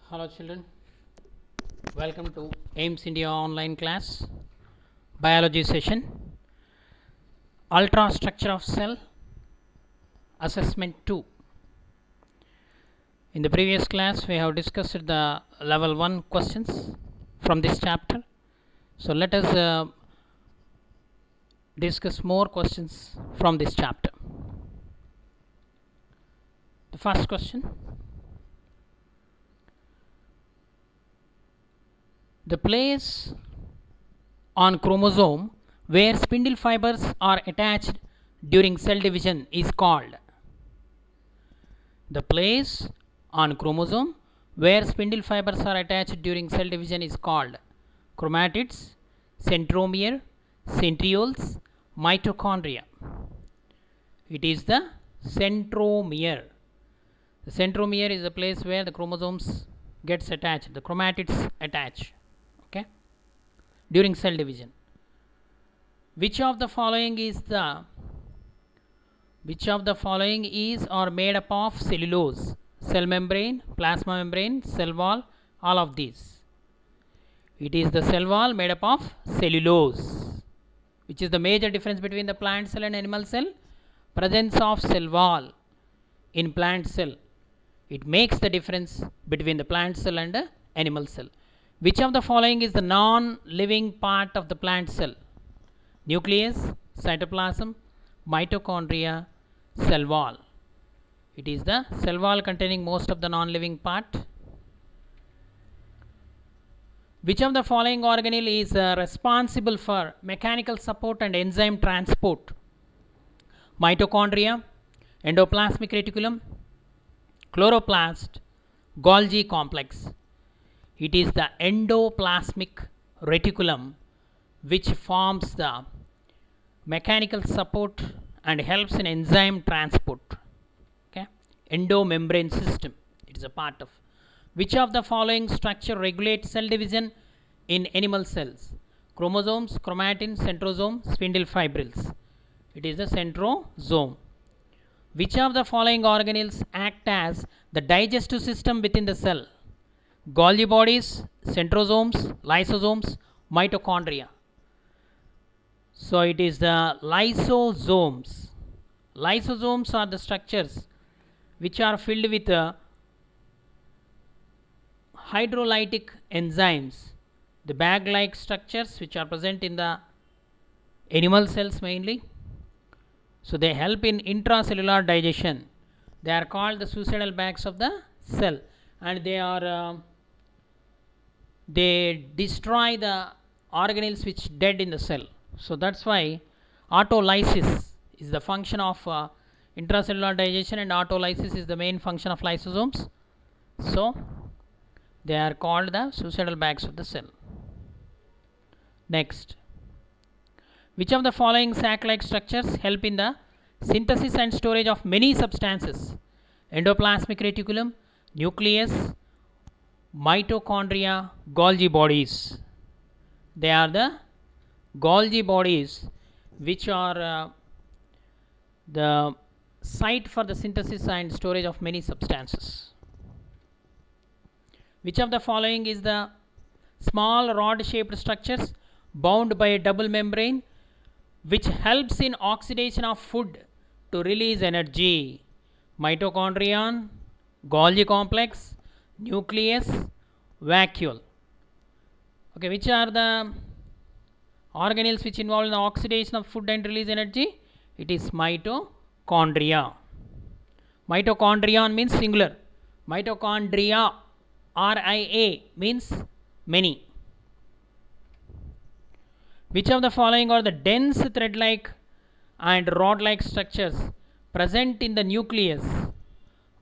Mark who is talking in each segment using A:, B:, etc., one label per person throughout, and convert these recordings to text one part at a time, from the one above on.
A: Hello children, welcome to AIMS India online class biology session. Ultra structure of cell assessment 2. In the previous class we have discussed the level 1 questions from this chapter. So let us discuss more questions from this chapter. The first question: the place on chromosome where spindle fibers are attached during cell division is called. The place on chromosome where spindle fibers are attached during cell division is called chromatids, centromere, centrioles, mitochondria. It is the centromere. The centromere is the place where the chromosomes gets attached, the chromatids attach, okay, during cell division. Which of the following is or made up of cellulose? Cell membrane, plasma membrane, cell wall, all of these. It is the cell wall made up of cellulose. Which is the major difference between the plant cell and animal cell? Presence of cell wall in plant cell. It makes the difference between the plant cell and the animal cell. Which of the following is the non-living part of the plant cell? Nucleus, cytoplasm, mitochondria, cell wall. It is the cell wall containing most of the non-living part. Which of the following organelle is responsible for mechanical support and enzyme transport? Mitochondria, endoplasmic reticulum, chloroplast, Golgi complex. It is the endoplasmic reticulum which forms the mechanical support and helps in enzyme transport. Okay, endomembrane system, it is a part of. Which of the following structure regulates cell division in animal cells? Chromosomes, chromatin, centrosome, spindle fibrils. It is the centrosome. Which of the following organelles act as the digestive system within the cell? Golgi bodies, centrosomes, lysosomes, mitochondria. So it is the lysosomes. Lysosomes are the structures which are filled with hydrolytic enzymes, the bag-like structures which are present in the animal cells mainly. So they help in intracellular digestion. They are called the suicidal bags of the cell, and they destroy the organelles which dead in the cell. So that's why autolysis is the function of intracellular digestion, and autolysis is the main function of lysosomes. So they are called the suicidal bags of the cell. Next, which of the following sac-like structures help in the synthesis and storage of many substances? Endoplasmic reticulum, nucleus, mitochondria, Golgi bodies. They are the Golgi bodies which are the site for the synthesis and storage of many substances. Which of the following is the small rod-shaped structures bound by a double membrane which helps in oxidation of food to release energy? Mitochondrion, Golgi complex, nucleus, vacuole. Okay, which are the organelles which involve in the oxidation of food and release energy? It is mitochondria. Mitochondrion means singular. Mitochondria, RIA, means many. Which of the following are the dense thread-like and rod-like structures present in the nucleus?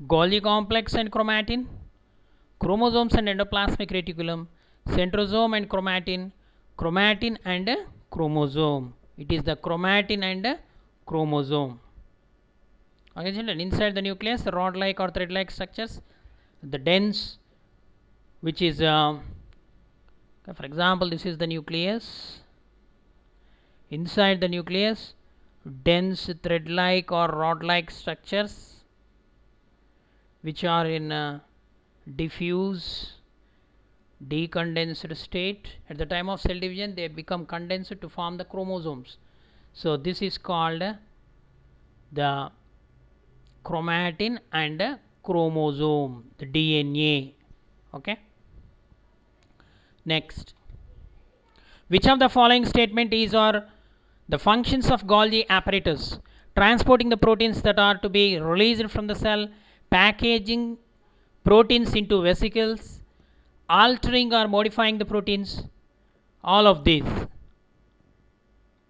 A: Golgi complex and chromatin, chromosomes and endoplasmic reticulum, centrosome and chromatin, chromatin and chromosome. It is the chromatin and chromosome. Okay, children, inside the nucleus, the rod-like or thread-like structures, the dense, which is, for example, this is the nucleus. Inside the nucleus, dense thread-like or rod-like structures which are in diffuse decondensed state. At the time of cell division they become condensed to form the chromosomes. So this is called the chromatin and chromosome, the DNA. Okay. Next, which of the following statement is or the functions of Golgi apparatus? Transporting the proteins that are to be released from the cell, packaging proteins into vesicles, altering or modifying the proteins, all of these.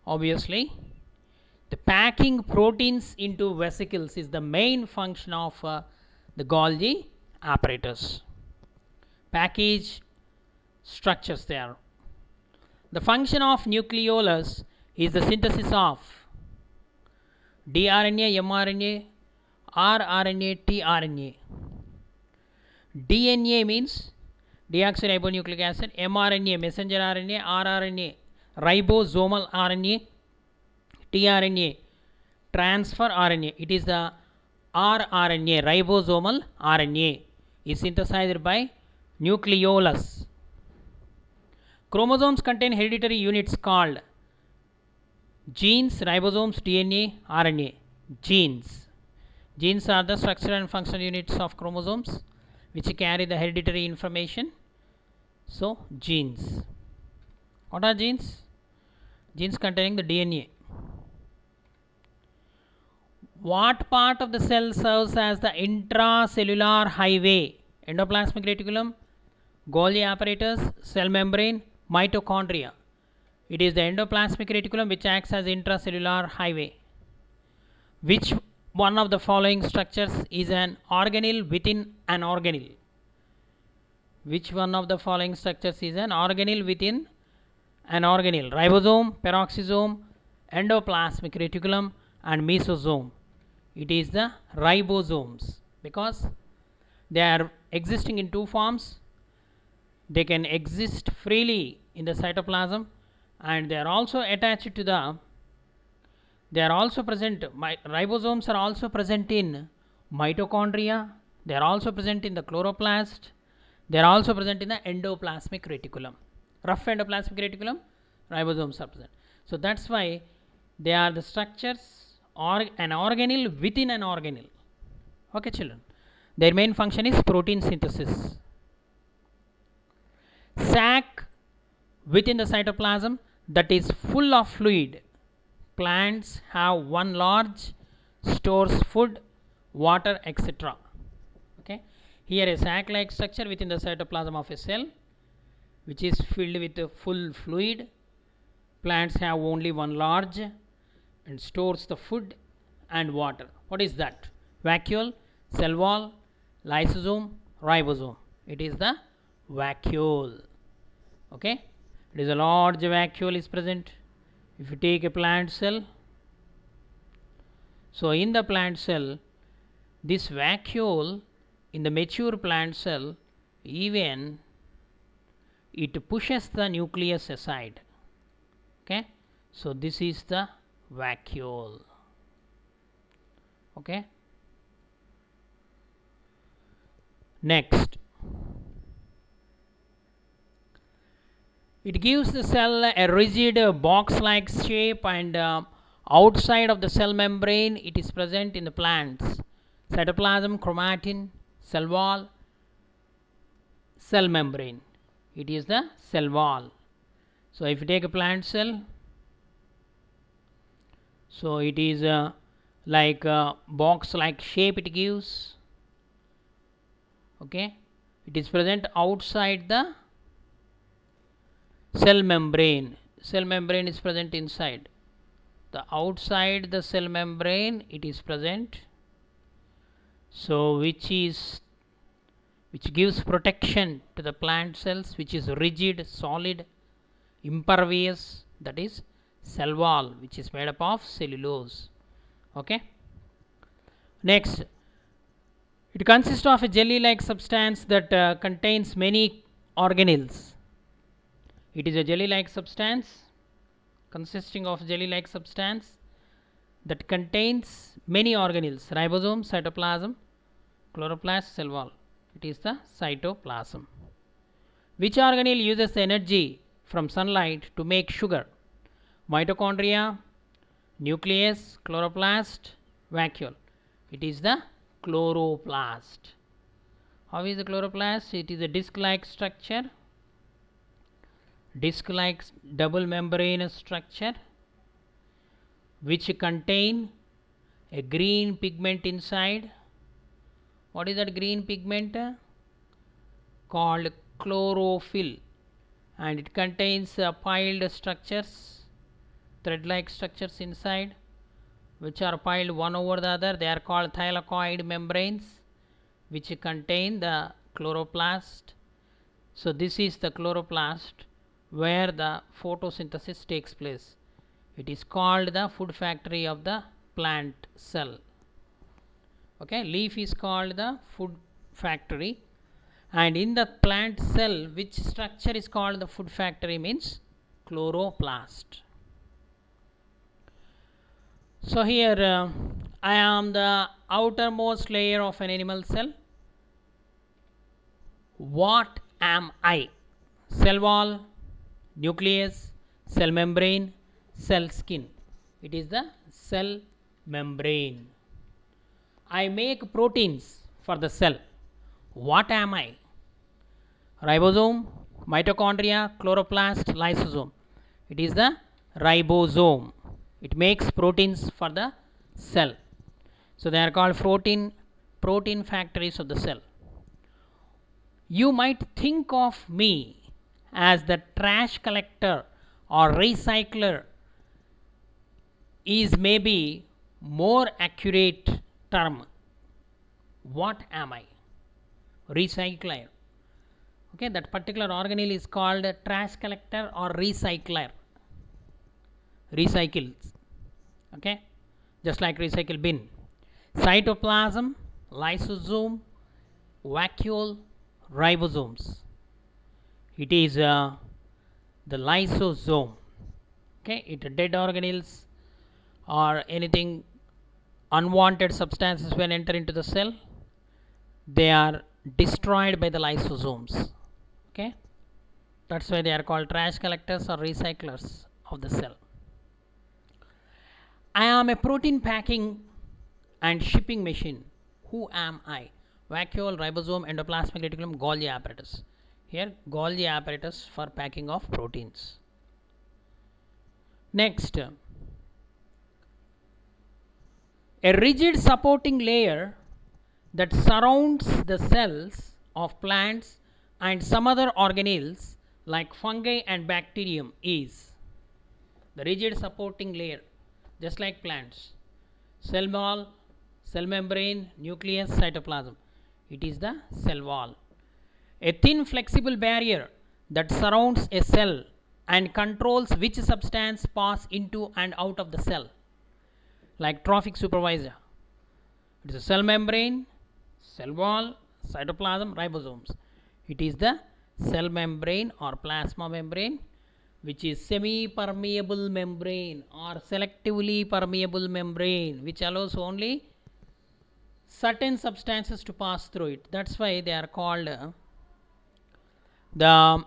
A: Obviously, the packing proteins into vesicles is the main function of the Golgi apparatus. Package structures there. The function of nucleolus is the synthesis of dRNA, mRNA, rRNA, tRNA. DNA means deoxyribonucleic acid, mRNA messenger RNA, rRNA ribosomal RNA, tRNA transfer RNA. It is the rRNA ribosomal RNA is synthesized by nucleolus. Chromosomes contain hereditary units called genes, ribosomes, DNA, RNA. Genes. Genes are the structural and functional units of chromosomes which carry the hereditary information. So, genes. What are genes? Genes containing the DNA. What part of the cell serves as the intracellular highway? Endoplasmic reticulum, Golgi apparatus, cell membrane, mitochondria. It is the endoplasmic reticulum which acts as intracellular highway. Which one of the following structures is an organelle within an organelle? Which one of the following structures is an organelle within an organelle? Ribosome, peroxisome, endoplasmic reticulum and mesosome. It is the ribosomes because they are existing in two forms. They can exist freely in the cytoplasm and they are also attached to the, they are also present, ribosomes are also present in mitochondria, they are also present in the chloroplast, they are also present in the endoplasmic reticulum. Rough endoplasmic reticulum, ribosomes are present. So that's why they are the structures or an organelle within an organelle. Okay children, their main function is protein synthesis. Sac within the cytoplasm that is full of fluid. Plants have one large, stores food, water, etc. Okay, here a sac like structure within the cytoplasm of a cell which is filled with a full fluid. Plants have only one large and stores the food and water. What is that? Vacuole, cell wall, lysosome, ribosome. It is the vacuole. Okay, it is a large vacuole is present. If you take a plant cell, so in the plant cell, this vacuole in the mature plant cell, even it pushes the nucleus aside. Okay, so this is the vacuole. Okay, next, it gives the cell a rigid box like shape and outside of the cell membrane it is present in the plants. Cytoplasm, chromatin, cell wall, cell membrane. It is the cell wall. So if you take a plant cell, so it is like a box like shape it gives. Okay, it is present outside the cell membrane. Cell membrane is present inside. The outside the cell membrane it is present. So which gives protection to the plant cells, which is rigid, solid, impervious, that is cell wall, which is made up of cellulose. Okay, next, it consists of a jelly like substance that contains many organelles. It is a jelly like substance consisting of jelly like substance that contains many organelles: ribosome, cytoplasm, chloroplast, cell wall. It is the cytoplasm. Which organelle uses the energy from sunlight to make sugar? Mitochondria, nucleus, chloroplast, vacuole. It is the chloroplast. How is the chloroplast? It is a disc-like structure, disc-like double membranous structure which contain a green pigment inside. What is that green pigment? Called chlorophyll, and it contains piled structures, thread-like structures inside, which are piled one over the other. They are called thylakoid membranes, which contain the chloroplast. So this is the chloroplast where the photosynthesis takes place. It is called the food factory of the plant cell. Okay, leaf is called the food factory, and in the plant cell, which structure is called the food factory means chloroplast. So here I am the outermost layer of an animal cell. What am I? Cell wall, nucleus, cell membrane, cell skin. It is the cell membrane. I make proteins for the cell. What am I? Ribosome, mitochondria, chloroplast, lysosome. It is the ribosome. It makes proteins for the cell. So they are called protein factories of the cell. You might think of me as the trash collector or recycler is maybe more accurate term. What am I? Recycler. Okay, that particular organelle is called a trash collector or recycler. Recycles. Okay, just like recycle bin. Cytoplasm, lysosome, vacuole, ribosomes. It is the lysosome. Okay, it dead organelles or anything unwanted substances when enter into the cell, they are destroyed by the lysosomes. Okay, that's why they are called trash collectors or recyclers of the cell. I am a protein packing and shipping machine. Who am I? Vacuole, ribosome, endoplasmic reticulum, Golgi apparatus. Here Golgi apparatus for packing of proteins. Next, a rigid supporting layer that surrounds the cells of plants and some other organelles like fungi and bacterium is the rigid supporting layer, just like plants. Cell wall, cell membrane, nucleus, cytoplasm. It is the cell wall. A thin flexible barrier that surrounds a cell and controls which substance pass into and out of the cell, like trophic supervisor. It is a cell membrane, cell wall, cytoplasm, ribosomes. It is the cell membrane or plasma membrane, which is semi-permeable membrane or selectively permeable membrane, which allows only certain substances to pass through it. That's why they are called the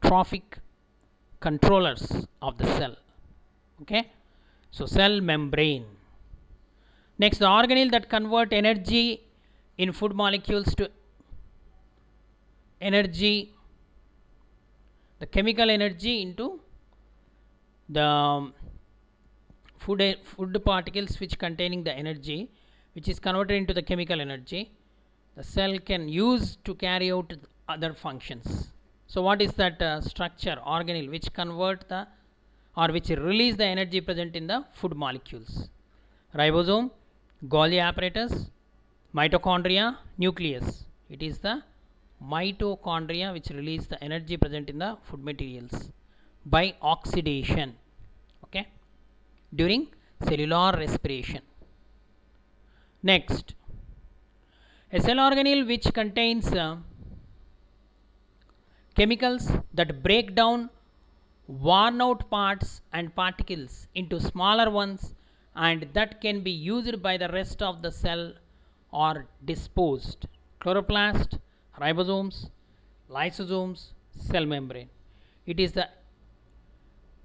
A: trophic controllers of the cell. Okay, so cell membrane. Next, the organelle that convert energy in food molecules to energy, the chemical energy into the food particles which containing the energy, which is converted into the chemical energy, the cell can use to carry out other functions. So what is that structure, organelle, which convert the or which release the energy present in the food molecules? Ribosome, Golgi apparatus, mitochondria, nucleus. It is the mitochondria which release the energy present in the food materials by oxidation, okay, during cellular respiration. Next, a cell organelle which contains chemicals that break down worn out parts and particles into smaller ones, and that can be used by the rest of the cell or disposed, chloroplast, ribosomes, lysosomes, cell membrane. It is the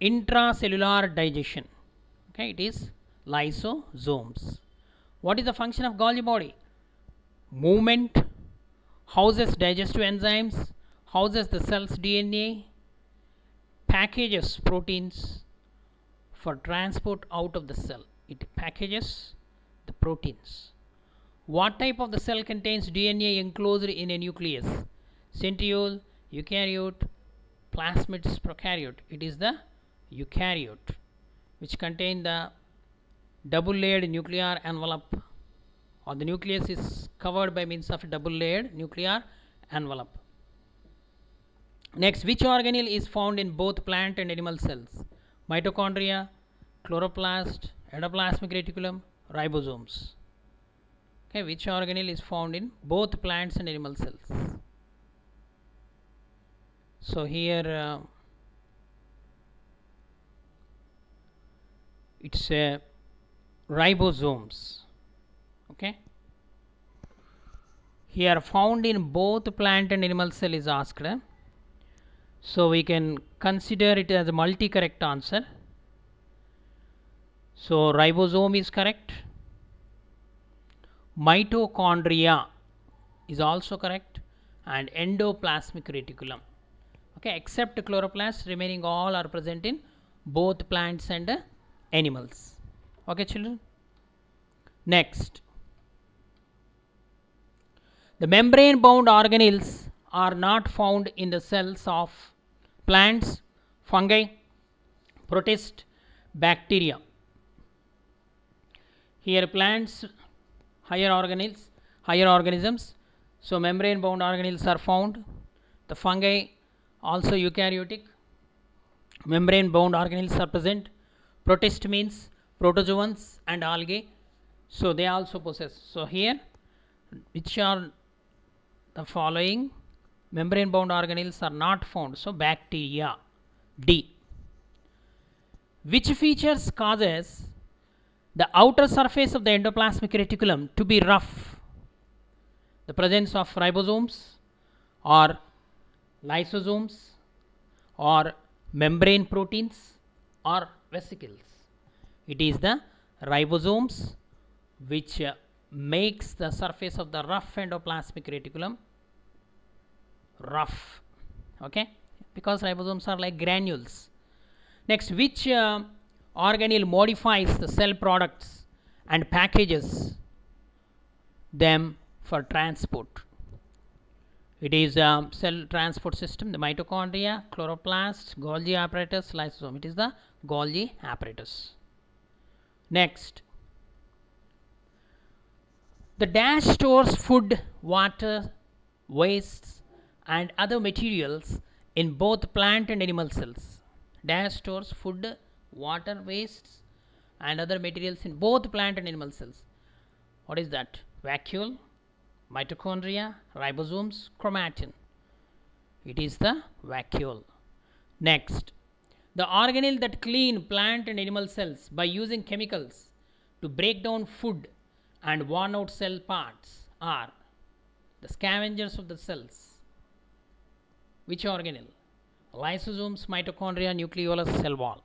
A: intracellular digestion. Okay, it is lysosomes. What is the function of Golgi body? Movement, houses digestive enzymes, houses the cell's DNA, packages proteins for transport out of the cell. It packages the proteins. What type of the cell contains DNA enclosed in a nucleus? Centriole, eukaryote, plasmids, prokaryote. It is the eukaryote, which contain the double layered nuclear envelope, or the nucleus is covered by means of a double layered nuclear envelope. Next, which organelle is found in both plant and animal cells? Mitochondria, chloroplast, endoplasmic reticulum, ribosomes. Okay, which organelle is found in both plants and animal cells? So here it's ribosomes. Okay, here found in both plant and animal cell is asked. So we can consider it as a multi-correct answer. So ribosome is correct. Mitochondria is also correct, and endoplasmic reticulum. Okay, except chloroplast, remaining all are present in both plants and animals. Okay, children. Next, the membrane bound organelles are not found in the cells of plants, fungi, protists, bacteria. Here plants, higher organelles, higher organisms, so membrane bound organelles are found. The fungi also eukaryotic, membrane bound organelles are present. Protist means protozoans and algae, so they also possess. So here, which are the following membrane bound organelles are not found? So bacteria. D. Which features causes the outer surface of the endoplasmic reticulum to be rough? The presence of ribosomes, or lysosomes, or membrane proteins, or vesicles. It is the ribosomes which makes the surface of the rough endoplasmic reticulum rough. Okay, because ribosomes are like granules. Next, which organelle modifies the cell products and packages them for transport? It is a cell transport system, the mitochondria, chloroplast, Golgi apparatus, lysosome. It is the Golgi apparatus. Next, the dash stores food, water, wastes and other materials in both plant and animal cells. Dash stores food, water, wastes and other materials in both plant and animal cells. What is that? Vacuole, mitochondria, ribosomes, chromatin. It is the vacuole. Next, the organelle that clean plant and animal cells by using chemicals to break down food and worn out cell parts are the scavengers of the cells. Which organelle? Lysosomes, mitochondria, nucleolus, cell wall.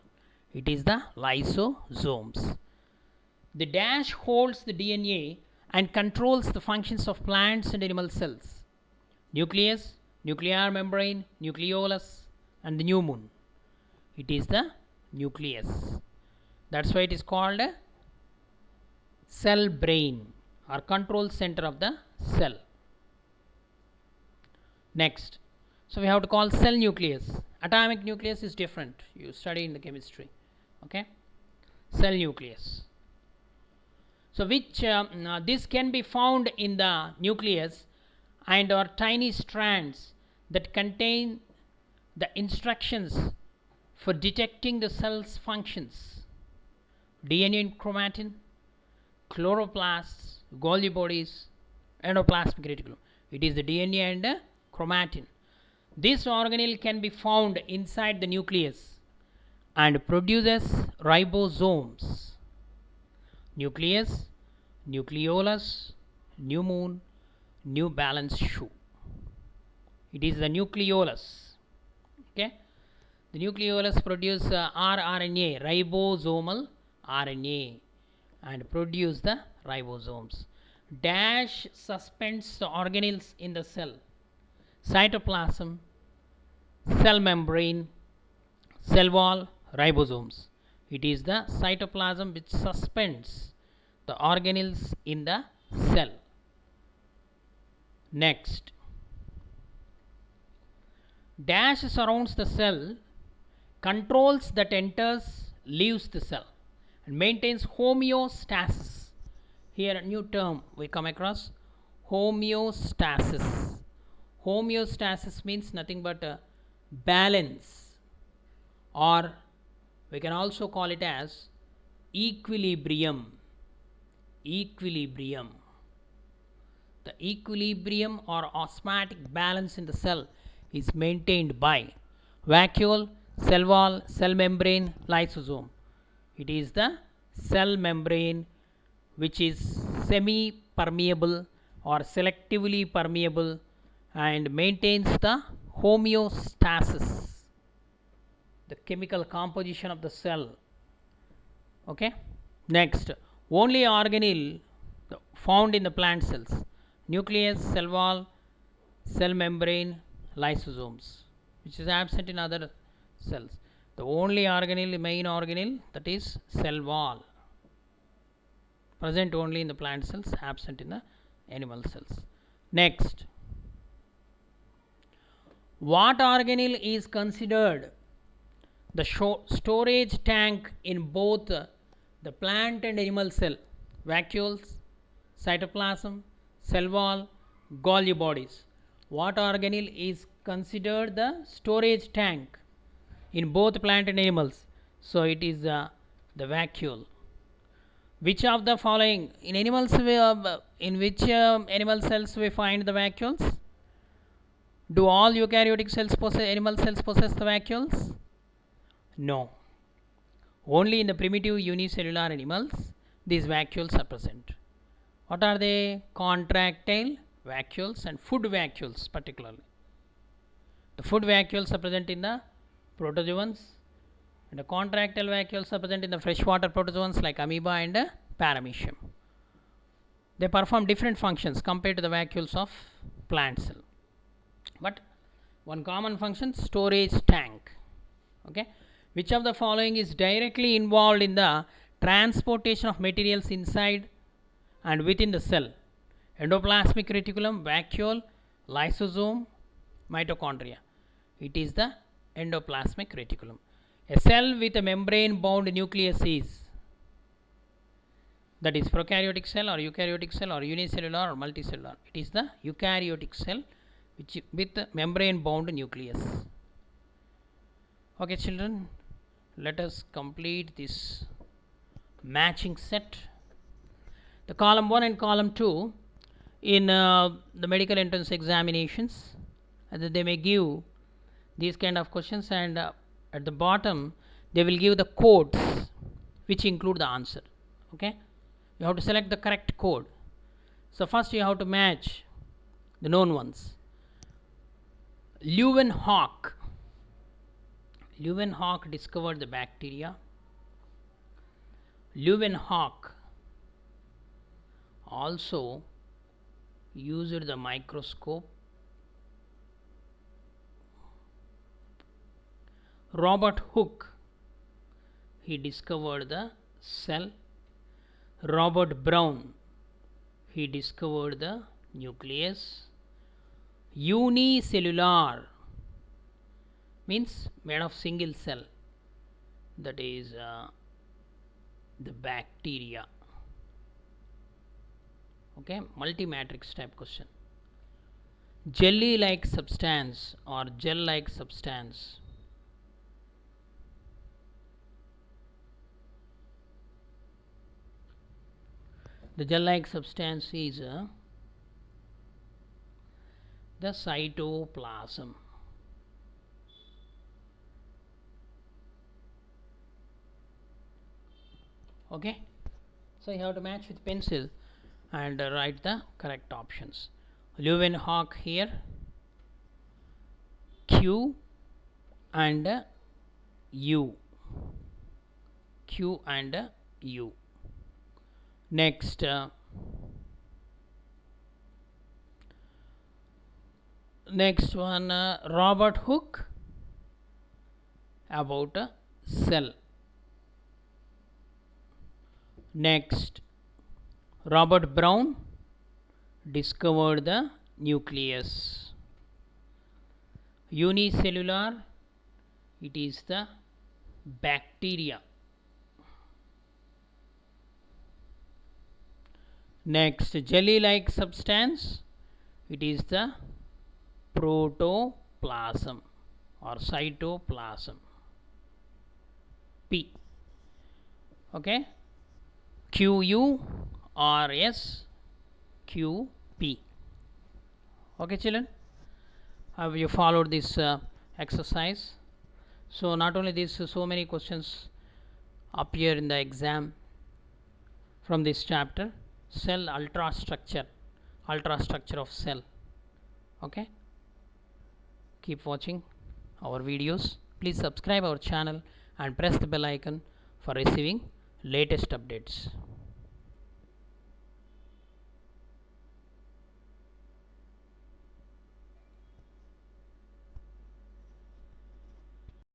A: It is the lysosomes. The dash holds the DNA and controls the functions of plants and animal cells. Nucleus, nuclear membrane, nucleolus and the new moon. It is the nucleus. That's why it is called a cell brain or control center of the cell. Next, so we have to call cell nucleus. Atomic nucleus is different. You study in the chemistry. Okay, cell nucleus. So which this can be found in the nucleus and are tiny strands that contain the instructions for detecting the cell's functions. DNA and chromatin, chloroplasts, Golgi bodies, endoplasmic reticulum. It is the DNA and chromatin. This organelle can be found inside the nucleus and produces ribosomes. Nucleus, nucleolus, new moon, New Balance shoe. It is the nucleolus. Okay, the nucleolus produce rRNA, ribosomal RNA, and produce the ribosomes. Dash suspends the organelles in the cell: cytoplasm, cell membrane, cell wall, ribosomes. It is the cytoplasm which suspends the organelles in the cell. Next, dash surrounds the cell, controls that enters, leaves the cell, and maintains homeostasis. Here a new term we come across: homeostasis. Homeostasis means nothing but balance, or we can also call it as equilibrium. Equilibrium. The equilibrium or osmotic balance in the cell is maintained by vacuole, cell wall, cell membrane, lysosome. It is the cell membrane which is semi-permeable or selectively permeable and maintains the homeostasis, the chemical composition of the cell. Okay. Next, only organelle found in the plant cells: nucleus, cell wall, cell membrane, lysosomes, which is absent in other cells. The only organelle, main organelle, that is cell wall, present only in the plant cells, absent in the animal cells. Next, what organelle is considered the storage tank in both the plant and animal cell? Vacuoles, cytoplasm, cell wall, Golgi bodies. What organelle is considered the storage tank in both plant and animals? So it is the vacuole. Which of the following in animals in which animal cells we find the vacuoles? Do all eukaryotic cells possess, animal cells possess the vacuoles? No. Only in the primitive unicellular animals these vacuoles are present. What are they? Contractile vacuoles and food vacuoles particularly. The food vacuoles are present in the protozoans, and the contractile vacuoles are present in the freshwater protozoans like amoeba and paramecium. They perform different functions compared to the vacuoles of plant cell, but one common function: storage tank. Okay. Which of the following is directly involved in the transportation of materials inside and within the cell? Endoplasmic reticulum, vacuole, lysosome, mitochondria. It is the endoplasmic reticulum. A cell with a membrane bound nucleus is, that is prokaryotic cell or eukaryotic cell or unicellular or multicellular. It is the eukaryotic cell which with membrane bound nucleus. Okay children, let us complete this matching set. The column 1 and column 2 in the medical entrance examinations, they may give these kind of questions, and at the bottom they will give the codes which include the answer. Okay, you have to select the correct code. So first you have to match the known ones. Leeuwenhoek discovered the bacteria. Leeuwenhoek also used the microscope. Robert Hooke, he discovered the cell. Robert Brown, he discovered the nucleus. Unicellular means made of single cell, that is the bacteria. Okay, multi-matrix type question. Jelly like substance or gel like substance. The gel like substance is the cytoplasm. Okay, so you have to match with pencil and write the correct options. Leeuwenhoek here, Q and U, Q and U. Next, next one, Robert Hooke about a cell. Next, Robert Brown discovered the nucleus. Unicellular, it is the bacteria. Next, jelly-like substance, it is the protoplasm or cytoplasm. P. Okay. QU or SQP. Okay, children. Have you followed this exercise? So not only this, so many questions appear in the exam from this chapter. Cell ultrastructure of cell. Okay, keep watching our videos. Please subscribe our channel and press the bell icon for receiving latest updates.